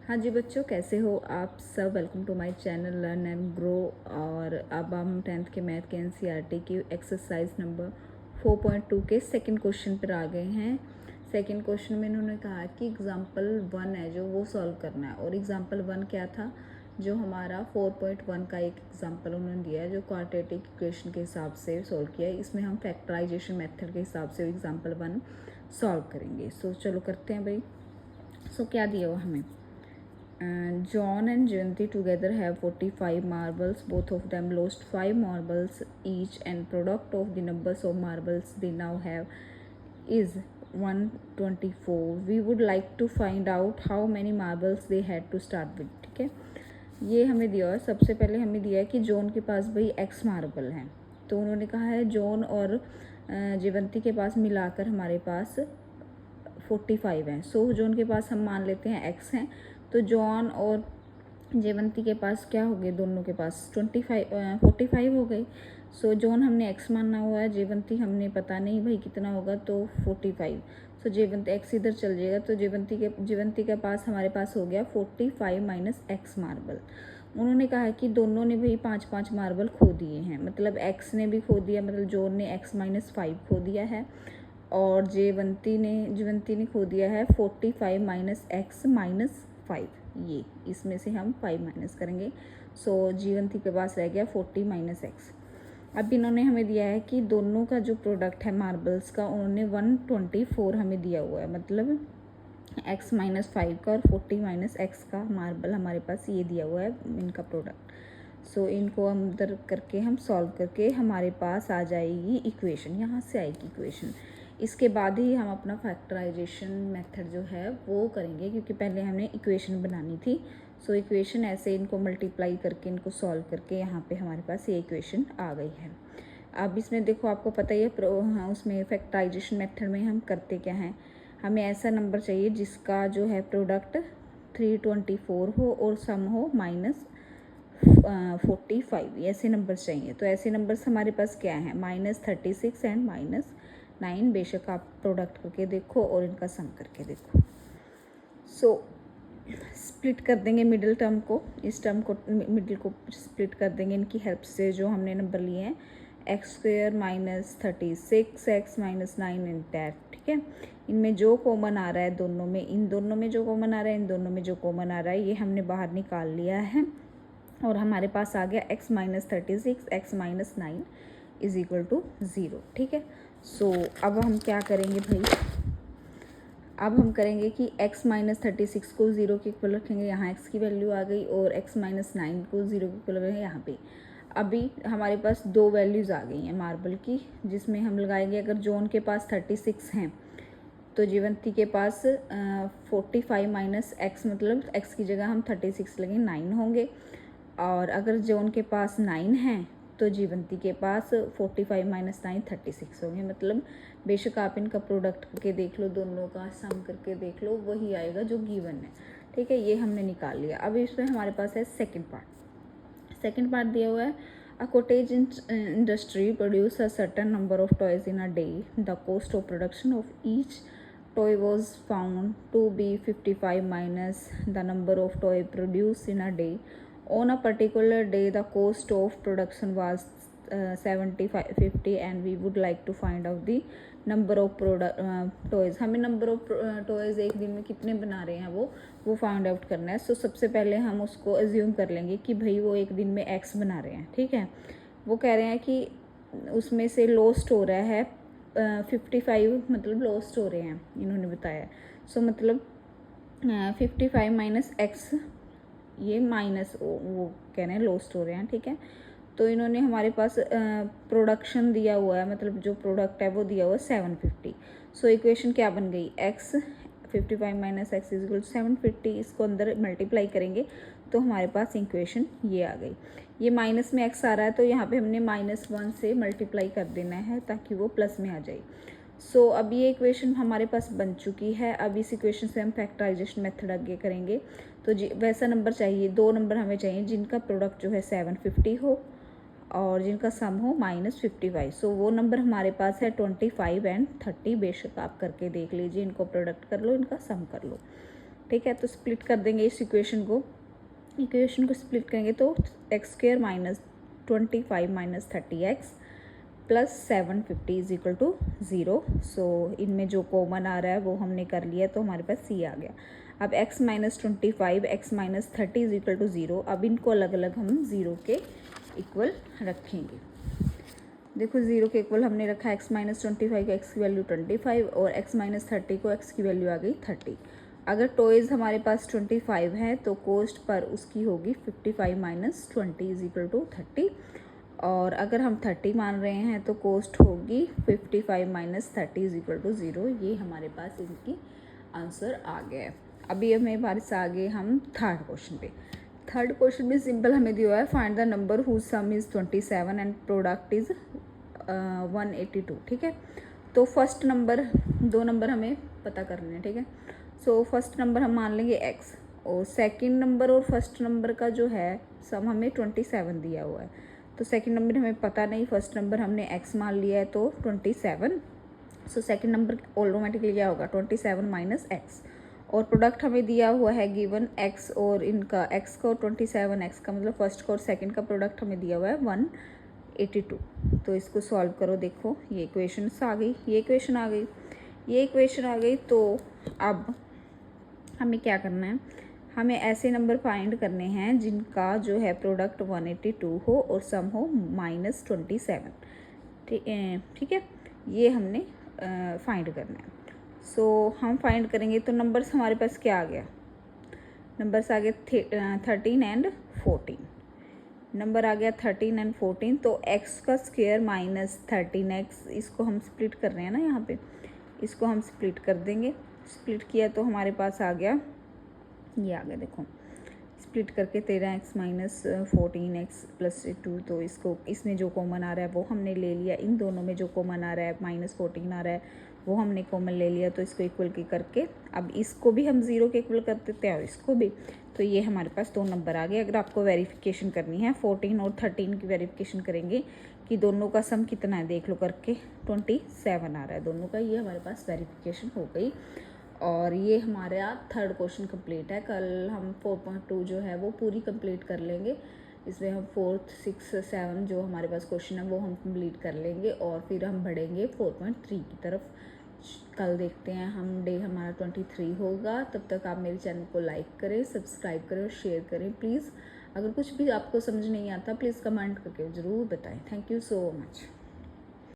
हाँ जी बच्चों, कैसे हो आप सब। Welcome to my channel learn and grow. और अब हम 10th के मैथ के एनसीईआरटी की एक्सरसाइज नंबर 4.2 के सेकंड क्वेश्चन पर आ गए हैं। सेकंड क्वेश्चन में इन्होंने कहा कि एग्जाम्पल 1 है जो वो सॉल्व करना है। और एग्जाम्पल 1 क्या था, जो हमारा 4.1 का एक एग्जाम्पल उन्होंने दिया है जो क्वाड्रेटिक इक्वेशन के हिसाब से सॉल्व किया है। इसमें हम फैक्टराइजेशन मेथड के हिसाब से एग्जाम्पल 1 सॉल्व करेंगे। सो चलो करते हैं भाई। सो क्या दिया हुआ हमें, John and Jayanti together have 45 marbles. Both of them lost 5 marbles each, and product of the numbers of marbles they now have is 124. We would like to find out how many marbles they had to start with. ठीक है, ये हमें दिया है। सबसे पहले हमें दिया है कि जॉन के पास भाई x मार्बल हैं, तो उन्होंने कहा है जॉन और जयवंती के पास मिलाकर हमारे पास 45 हैं। सो जॉन के पास हम मान लेते हैं x हैं, तो जॉन और जयवंती के पास क्या हो गए, दोनों के पास 45 हो गई। सो जॉन हमने x मानना हुआ है, जयवंती हमने पता नहीं भाई कितना होगा, तो 45। सो जयवंती x इधर चल जाएगा, तो जयवंती के पास हमारे पास हो गया 45 माइनस x मार्बल। उन्होंने कहा है कि दोनों ने भाई 5-5 मार्बल खो दिए हैं, मतलब x ने भी खो दिया, मतलब जॉन ने x माइनस 5 खो दिया है, और जयवंती ने खो दिया है 45 माइनस x माइनस 5। ये इसमें से हम 5 माइनस करेंगे। सो जयवंती के पास रह गया 40 माइनस x। अब इन्होंने हमें दिया है कि दोनों का जो प्रोडक्ट है मार्बल्स का, उन्होंने 124 हमें दिया हुआ है, मतलब x माइनस 5 का और 40 माइनस x का मार्बल हमारे पास ये दिया हुआ है इनका प्रोडक्ट। सो इनको अंदर करके हम सॉल्व करके हमारे पास आ जाएगी इक्वेशन, यहाँ से आएगी इक्वेशन। इसके बाद ही हम अपना फैक्टराइजेशन मेथड जो है वो करेंगे, क्योंकि पहले हमने इक्वेशन बनानी थी। सो इक्वेशन ऐसे इनको मल्टीप्लाई करके इनको सॉल्व करके यहाँ पे हमारे पास ये इक्वेशन आ गई है। अब इसमें देखो, आपको पता ही है हाँ, उसमें फैक्टराइजेशन मेथड में हम करते क्या हैं, हमें ऐसा नंबर चाहिए जिसका जो है प्रोडक्ट 324 हो और सम हो माइनस 45, ऐसे नंबर चाहिए। तो ऐसे नंबर्स हमारे पास क्या है, -36 एंड -9। बेशक आप प्रोडक्ट करके देखो और इनका सम करके देखो। सो स्प्लिट कर देंगे मिडिल टर्म को, इस टर्म को मिडिल को स्प्लिट कर देंगे इनकी हेल्प से, जो हमने नंबर लिए हैं x² minus 36 x minus 9 and that. ठीक है, इनमें जो कॉमन आ रहा है दोनों में, इन दोनों में जो कॉमन आ रहा है, इन दोनों में जो कॉमन आ रहा है, ये हमने बाहर निकाल लिया है और हमारे पास आ गया x minus 36 x minus 9 is equal to 0। ठीक है, सो अब हम क्या करेंगे भाई, अब हम करेंगे कि x माइनस 36 को 0 के इक्वल रखेंगे, यहाँ x की वैल्यू आ गई, और x माइनस 9 को 0 के इक्वल रखेंगे यहाँ पे। अभी हमारे पास दो वैल्यूज़ आ गई हैं मार्बल की, जिसमें हम लगाएंगे, अगर जॉन के पास 36 हैं तो जयवंती के पास 45 माइनस x, मतलब x की जगह हम 36 लगे 9 होंगे। और अगर जॉन के पास 9 हैं तो जयवंती के पास 45 माइनस 9 36 होंगे। मतलब बेशक आप इनका प्रोडक्ट करके देख लो, दोनों का सम करके देख लो, वही आएगा जो गिवन है। ठीक है, ये हमने निकाल लिया। अब इसमें हमारे पास है सेकंड पार्ट दिया हुआ है, a cottage industry produce a certain number of toys in a day, the cost of production of each toy was found to be 55 minus the number of toy produced in a day. On a particular day the cost of production was 50 and we would like to find out the number of toys. हमें number of toys एक दिन में कितने बना रहे हैं वो find out करना है। सो सबसे पहले हम उसको एज्यूम कर लेंगे कि भाई वो एक दिन में x बना रहे हैं। ठीक है, वो कह रहे हैं कि उसमें से लॉस्ट हो रहा है 55, मतलब लॉस्ट हो रहे हैं इन्होंने बताया। सो मतलब 55 माइनस x, ये माइनस वो कह रहे हैं लॉस्ट हो रहे हैं। ठीक है, तो इन्होंने हमारे पास प्रोडक्शन दिया हुआ है, मतलब जो प्रोडक्ट है वो दिया हुआ है 750। सो इक्वेशन क्या बन गई, x 55 minus x is equal to 750। इसको अंदर मल्टीप्लाई करेंगे तो हमारे पास इक्वेशन ये आ गई। ये माइनस में x आ रहा है तो यहाँ पे हमने -1 से मल्टीप्लाई कर देना है ताकि वो प्लस में आ जाए। सो अब ये इक्वेशन हमारे पास बन चुकी है। अब इस इक्वेशन से हम फैक्टराइजेशन मेथड आगे करेंगे। तो वैसा नंबर चाहिए, दो नंबर हमें चाहिए जिनका प्रोडक्ट जो है 750 हो और जिनका सम हो -55। सो वो नंबर हमारे पास है 25 एंड 30। बेशक आप करके देख लीजिए, इनको प्रोडक्ट कर लो, इनका सम कर लो। ठीक है। तो स्प्लिट कर देंगे इस इक्वेशन को स्प्लिट करेंगे तो x square minus 25 minus 30x plus 750 is equal to 0। So इनमें जो कॉमन आ रहा है वो हमने कर लिया, तो हमारे पास सी आ गया। अब x minus 25 x minus 30 is equal to 0। अब इनको अलग अलग हम 0 के इक्वल रखेंगे। देखो 0 के इक्वल हमने रखा x माइनस 25 एक्स की वैल्यू 25 और x माइनस 30 को x की वैल्यू आ गई 30। अगर टॉयज़ हमारे पास 25 है तो कॉस्ट पर उसकी होगी 55 माइनस 20 इज इक्वल टू 30। और अगर हम 30 मान रहे हैं तो कॉस्ट होगी 55 माइनस 30 इज इक्वल टू 0। ये हमारे पास इनकी आंसर आ गया है। अभी हमें बारिश आ गए हम थर्ड क्वेश्चन पे। थर्ड क्वेश्चन में सिंपल हमें दिया हुआ है find the number whose sum is 27 and product is 182। ठीक है। तो फर्स्ट नंबर, दो नंबर हमें पता करने हैं। ठीक है। सो फर्स्ट नंबर हम मान लेंगे x और सेकंड नंबर और फर्स्ट नंबर का जो है सम हमें 27 दिया हुआ है। तो सेकंड नंबर हमें पता नहीं, फर्स्ट नंबर हमने x मान लिया है तो 27। सो सेकंड नंबर ऑटोमेटिकली क्या होगा 27 माइनस x। और प्रोडक्ट हमें दिया हुआ है गिवन x और इनका x का और 27x का, मतलब फर्स्ट का और सेकंड का प्रोडक्ट हमें दिया हुआ है 182। तो इसको सॉल्व करो। देखो ये इक्वेशन आ गई, ये इक्वेशन आ गई, ये इक्वेशन आ गई। तो अब हमें क्या करना है, हमें ऐसे नंबर फाइंड करने हैं जिनका जो है प्रोडक्ट 182 हो और सम हो माइनस 27। ठीक है। ये हमने फाइंड करना है। सो हम फाइंड करेंगे तो नंबर्स हमारे पास क्या आ गया, नंबर्स आ गया 13 एंड 14। नंबर आ गया 13 एंड 14। तो x का स्क्वायर माइनस 13x, इसको हम स्प्लिट कर रहे हैं ना यहाँ पे, इसको हम स्प्लिट कर देंगे। स्प्लिट किया तो हमारे पास आ गया, ये आ गया देखो, स्प्लिट करके 13x माइनस 14x प्लस 2। तो इसको, इसमें जो कॉमन आ रहा है वो हमने ले लिया, इन दोनों में जो कॉमन आ रहा है माइनस 14 आ रहा है वो हमने कॉमन ले लिया। तो इसको इक्वल की करके अब इसको भी हम 0 के इक्वल कर देते हैं और इसको भी। तो ये हमारे पास दो नंबर आ गए। अगर आपको वेरिफिकेशन करनी है 14 और 13 की वेरिफिकेशन करेंगे कि दोनों का सम कितना है, देख लो करके 27 आ रहा है दोनों का। ये हमारे पास वेरिफिकेशन हो गई और ये हमारा थर्ड क्वेश्चन कंप्लीट है। कल हम 4.2 जो है वो पूरी कंप्लीट कर लेंगे। इसमें हम 4th 6th 7 जो हमारे पास क्वेश्चन है वो हम कंप्लीट कर लेंगे और फिर हम बढ़ेंगे 4.3 की तरफ। कल देखते हैं हम, डे हमारा 23 होगा। तब तक आप मेरे चैनल को लाइक करें, सब्सक्राइब करें और शेयर करें प्लीज़। अगर कुछ भी आपको समझ नहीं आता प्लीज़ कमेंट करके ज़रूर बताएं। Thank you so much.